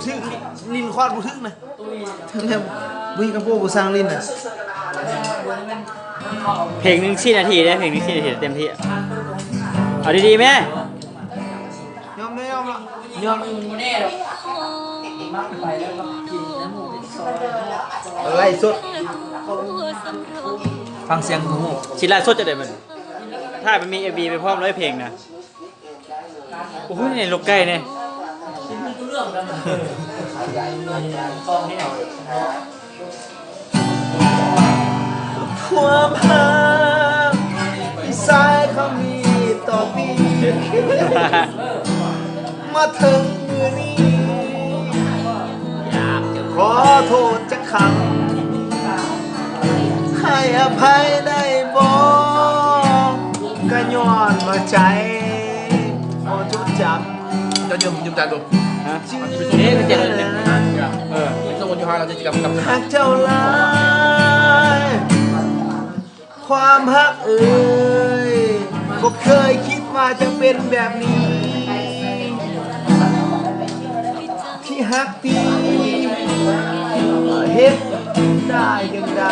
ทึกลินคอดบุทึกนะเนี่ยวิ่งกระโปงบุสร้างลินน่ะเพลงหนึ่ง4 นาทีได้เพลงหนึ่ง4 นาทีเต็มที่เอาดีๆแม่ยอมได้ยอมละยอมไล่สุดฟังเสียงหูชิ้นล่าสุดจะได้มันถ้ามันมี MV ไปพร้อมร้อยเพลงนะโอ้โหเนี่ยลูกไก่เนี่ยความรักที่สายเขามีต่อปีมาถึงมือนี้อยากจะขอโทษจะคำให้อภัยได้บ่ก็ย้อนมาใจพอจดจำจะยืมจานดูชื่อเป็นเจ็ดเลยสมุนยูฮาเราจะกำกับหากเจ้าลายความฮักเอ่ยก็เคยคิดว่าจะเป็นแบบนี้ที่ฮักตีเฮ็ดได้อย่างไร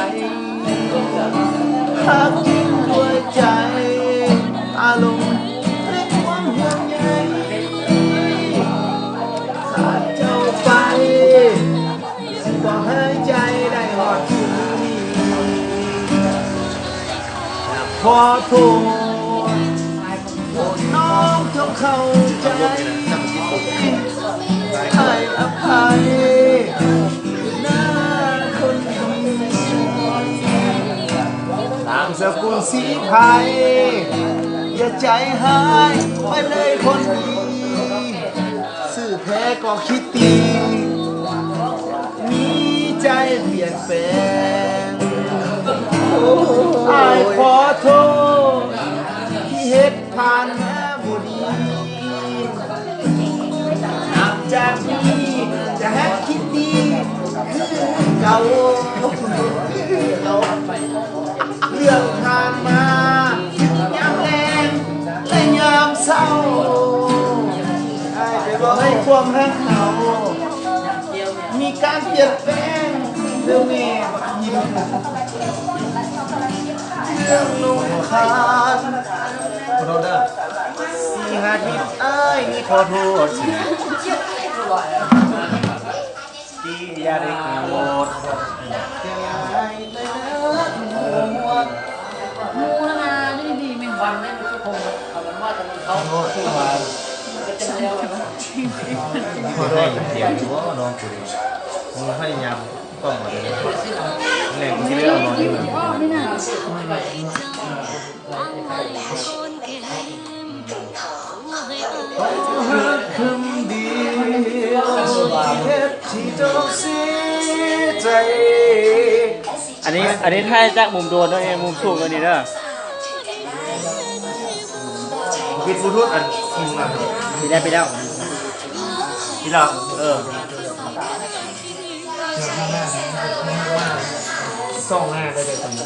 ฮักจริงด้วยใจอารมณ์และความห่วงใยขาดเจ้าไปก็หายใจได้หอดคืนนี้อยากขอโทษน้องจงเข้าใจให้อภัยหน้าคนดีตามสกุลสีไทยอย่าใจหายไปเลยคนดีสื่อแพ้ก็คิดตีมีใจเปลี่ยนแปลงอ้ายขอโทษที่เฮ็ดผ่านมาบ่ดีนับจากนี้จะให้คิดดีคือเก่าเรื่องผ่านมายามแรงและยามเศร้าอ้ายไปบอกให้ความรักเขามีการเปลี่ยนแปลงเรื่องนี้ยิ้มเรื่องนุ่งขานขอโทษนะสี่หาทิตย์อ้ายนี่ขอโทษที่อย่าได้โกรธจะลายไปแล้วมูแล้วนะดีๆไม่วันไม่ทุกคนเอามันว่าแต่เขาคือว่าขอโทษเดี๋ยวอยู่ว่าน้องกูดิมึงพยายามต้องมาเลยแรงที่เรื่องนอนอยู่ไม่น่าคืนดีเฮ็ดที่เจ้าเสียใจอันนี้ถ้าจากมุมโดนด้วยมุมสูงตัวนี้เด้อปิดบลูทูธอันมึงอ่ะปิดแล้วปิดแล้วส่องหน้าได้เลยตรงนี้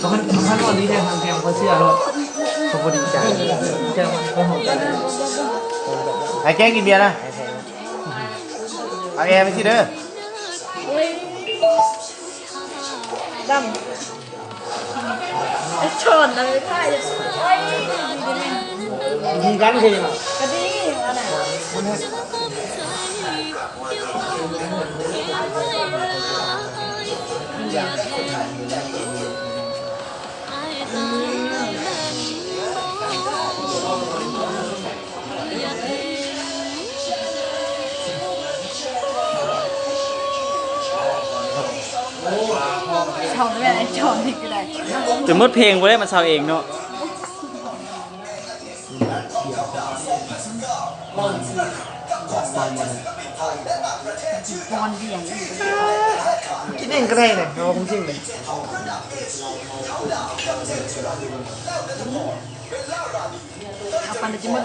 เขาตอนนี้แทนทางแคมเขาเชื่อรถเขาพอดีใจแจ้งมันเขาหอมใจไอ้แก้งกินเบียร์นะเอาแอร์ไปสิเด้อดำชนอะไรใช่ยิงกันคือยังไงก็ดีอะไรชอบไม่ได้ชอบนี่ก็ได้ถึงมดเพลงบ่ได้มันเซาเองเนาะบอลเบี่ยงคิดเองก็ได้เลยเราคงจริงเลยเอาปันจะจิ้ม